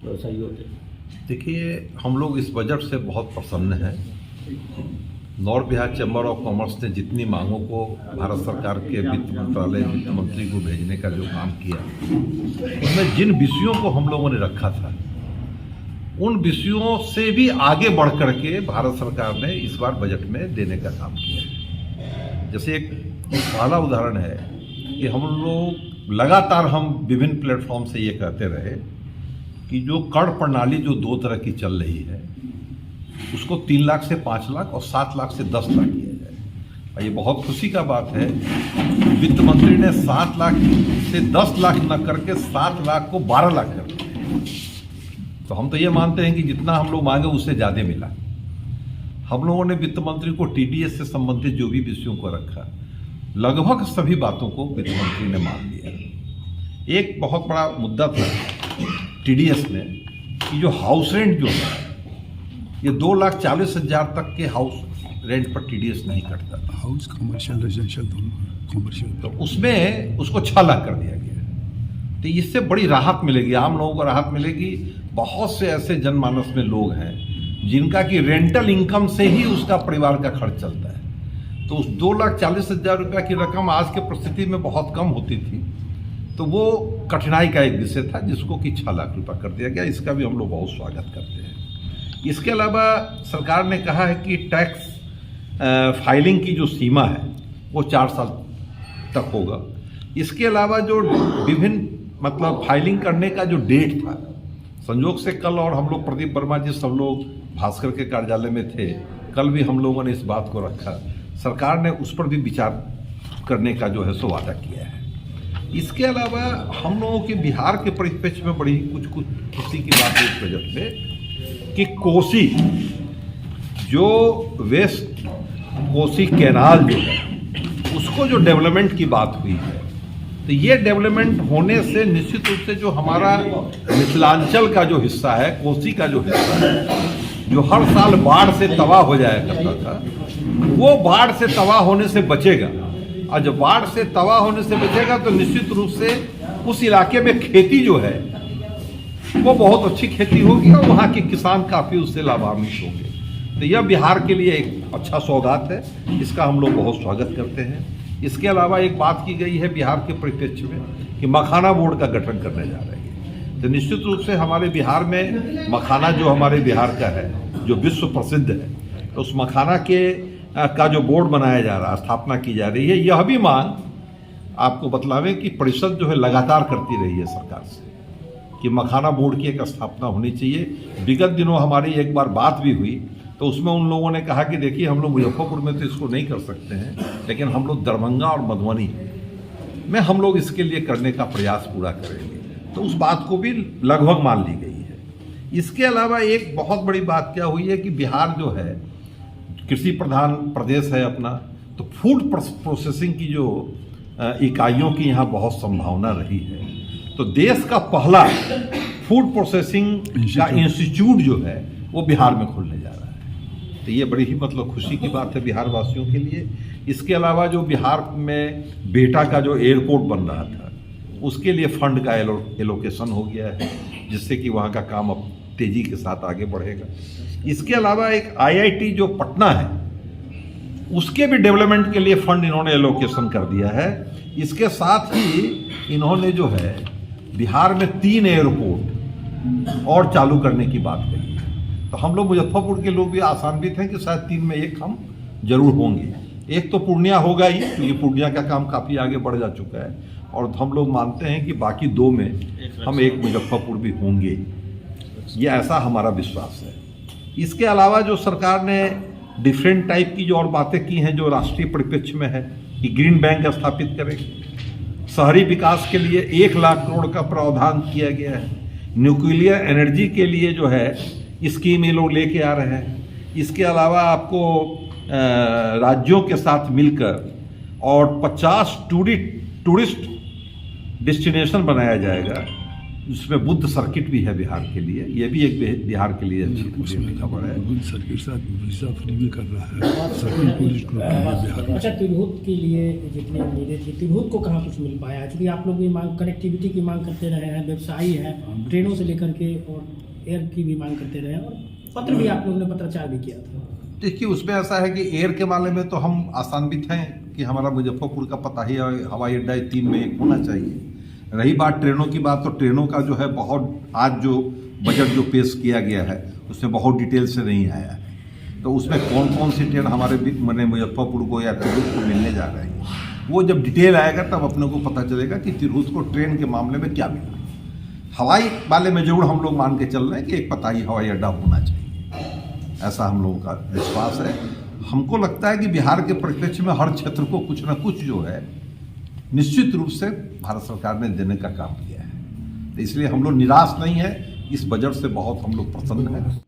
व्यवसायी होते। देखिए, हम लोग इस बजट से बहुत प्रसन्न हैं। North Bihar chamber of commerce ने जितनी मांगों को भारत सरकार के वित्त मंत्रालय वित्त मंत्री को भेजने का जो काम किया, उसमें जिन विषयों को हम लोगों ने रखा था, उन विषयों से भी आगे बढ़ करके भारत सरकार ने इस बार बजट में देने का काम किया। जैसे एक पहला उदाहरण है कि हम लोग लगातार हम विभिन्न प्लेटफॉर्म से ये कहते रहे कि जो कर प्रणाली जो दो तरह की चल रही है, उसको 3 लाख से 5 लाख और 7 लाख से 10 लाख किया जाए। और ये बहुत खुशी का बात है, वित्त मंत्री ने 7 लाख से 10 लाख न करके 7 लाख को 12 लाख कर दिया। तो हम तो ये मानते हैं कि जितना हम लोग मांगे उससे ज़्यादा मिला। हम लोगों ने वित्त मंत्री को टीडीएस से संबंधित जो भी विषयों को रखा, लगभग सभी बातों को वित्त मंत्री ने मान लिया। एक बहुत बड़ा मुद्दा था टीडीएस में कि जो हाउस रेंट जो है, ये 2,40,000 तक के हाउस रेंट पर टीडीएस नहीं कटता था। हाउस कमर्शियल रेजिडेंशियल दोनों कमर्शियल, तो उसमें उसको 6 लाख कर दिया गया। तो इससे बड़ी राहत मिलेगी, आम लोगों को राहत मिलेगी। बहुत से ऐसे जनमानस में लोग हैं जिनका कि रेंटल इनकम से ही उसका परिवार का खर्च चलता है। तो उस 2,40,000 रुपया की रकम आज के परिस्थिति में बहुत कम होती थी। तो वो कठिनाई का एक विषय था जिसको कि 6 लाख रुपया कर दिया गया। इसका भी हम लोग बहुत स्वागत करते हैं। इसके अलावा सरकार ने कहा है कि टैक्स फाइलिंग की जो सीमा है वो 4 साल तक होगा। इसके अलावा जो विभिन्न मतलब फाइलिंग करने का जो डेट था, संयोग से कल और हम लोग प्रदीप वर्मा जी सब लोग भास्कर के कार्यालय में थे, कल भी हम लोगों ने इस बात को रखा। सरकार ने उस पर भी विचार करने का जो है सो वादा किया है। इसके अलावा हम लोगों के बिहार के परिप्रेक्ष्य में बड़ी कुछ खुशी की बात है इस बजट में कि कोसी जो वेस्ट कोसी कैनाल जो है, उसको जो डेवलपमेंट की बात हुई है, तो ये डेवलपमेंट होने से निश्चित रूप से जो हमारा मिथिलांचल का जो हिस्सा है, कोसी का जो हिस्सा है, जो हर साल बाढ़ से तबाह हो जाया करता था, वो बाढ़ से तबाह होने से बचेगा। और जब बाढ़ से तबाह होने से बचेगा तो निश्चित रूप से उस इलाके में खेती जो है वो बहुत अच्छी खेती होगी और वहाँ के किसान काफ़ी उससे लाभान्वित होंगे। तो यह बिहार के लिए एक अच्छा सौगात है, इसका हम लोग बहुत स्वागत करते हैं। इसके अलावा एक बात की गई है बिहार के परिप्रेक्ष्य में कि मखाना बोर्ड का गठन करने जा रहे हैं। तो निश्चित रूप से हमारे बिहार में मखाना जो हमारे बिहार का है, जो विश्व प्रसिद्ध है, तो उस मखाना का जो बोर्ड बनाया जा रहा है, स्थापना की जा रही है। यह भी मांग आपको बतलावें कि परिषद जो है लगातार करती रही है सरकार से कि मखाना बोर्ड की एक स्थापना होनी चाहिए। विगत दिनों हमारी एक बार बात भी हुई, तो उसमें उन लोगों ने कहा कि देखिए हम लोग मुजफ्फरपुर में तो इसको नहीं कर सकते हैं, लेकिन हम लोग दरभंगा और मधुबनी में हम लोग इसके लिए करने का प्रयास पूरा करेंगे। तो उस बात को भी लगभग मान ली गई है। इसके अलावा एक बहुत बड़ी बात क्या हुई है कि बिहार जो है कृषि प्रधान प्रदेश है अपना, तो फूड प्रोसेसिंग की जो इकाइयों की यहाँ बहुत संभावना रही है। तो देश का पहला फूड प्रोसेसिंग का इंस्टीट्यूट जो है वो बिहार में खुलने जा रहा है। तो ये बड़ी ही मतलब खुशी की बात है बिहार वासियों के लिए। इसके अलावा जो बिहार में बेटा का जो एयरपोर्ट बन रहा था, उसके लिए फंड का एलोकेशन हो गया है, जिससे कि वहाँ का काम अब तेजी के साथ आगे बढ़ेगा। इसके अलावा एक आईआईटी जो पटना है, उसके भी डेवलपमेंट के लिए फंड इन्होंने एलोकेशन कर दिया है। इसके साथ ही इन्होंने जो है बिहार में 3 एयरपोर्ट और चालू करने की बात कही है। तो हम लोग मुजफ्फरपुर के लोग भी आशान्वित हैं कि शायद 3 में 1 हम जरूर होंगे। एक तो पूर्णिया होगा ही, क्योंकि पूर्णिया का काम काफ़ी आगे बढ़ जा चुका है, और हम लोग मानते हैं कि बाकी 2 में हम एक मुजफ्फरपुर भी होंगे। ये ऐसा हमारा विश्वास है। इसके अलावा जो सरकार ने डिफरेंट टाइप की जो और बातें की हैं जो राष्ट्रीय परिप्रेक्ष्य में है कि ग्रीन बैंक स्थापित करेंगे, शहरी विकास के लिए 1 लाख करोड़ का प्रावधान किया गया है, न्यूक्लियर एनर्जी के लिए जो है स्कीम ये लोग लेके आ रहे हैं। इसके अलावा आपको राज्यों के साथ मिलकर और 50 टूरिस्ट डेस्टिनेशन बनाया जाएगा, उसमें बुद्ध सर्किट भी है बिहार के लिए, ये भी एक बिहार के लिए अच्छी खबर है। बुद्ध सर्किट साथ वीजा फ्री भी कर रहा है सर्किट पुलिस को बिहार में। अच्छा, तिरहुत के लिए जितनी उम्मीदें थी, तिरहुत को कहाँ कुछ मिल पाया है? क्योंकि आप लोग भी मांग, कनेक्टिविटी की मांग करते रहे हैं, व्यवसायी हैं, ट्रेनों से लेकर के और एयर की भी मांग करते रहे हैं, और पत्र भी आप लोगों ने पत्राचार भी किया था। देखिए, उसमें ऐसा है कि एयर के मामले में तो हम आसान्वित हैं कि हमारा मुजफ्फरपुर का पता ही है, हवाई अड्डा 3 में 1 होना चाहिए। रही बात ट्रेनों की बात, तो ट्रेनों का जो है बहुत, आज जो बजट जो पेश किया गया है उसमें बहुत डिटेल से नहीं आया है, तो उसमें कौन कौन सी ट्रेन हमारे मैंने मुजफ्फरपुर को या तिरहुत को मिलने जा रही है, वो जब डिटेल आएगा तब अपने को पता चलेगा कि तिरहुत को ट्रेन के मामले में क्या मिला। हवाई वाले में जरूर हम लोग मान के चल रहे हैं कि एक पताही हवाई अड्डा होना चाहिए, ऐसा हम लोगों का विश्वास है। हमको लगता है कि बिहार के परिप्रेक्ष्य में हर क्षेत्र को कुछ ना कुछ जो है निश्चित रूप से भारत सरकार ने देने का काम किया है, तो इसलिए हम लोग निराश नहीं है, इस बजट से बहुत हम लोग प्रसन्न हैं।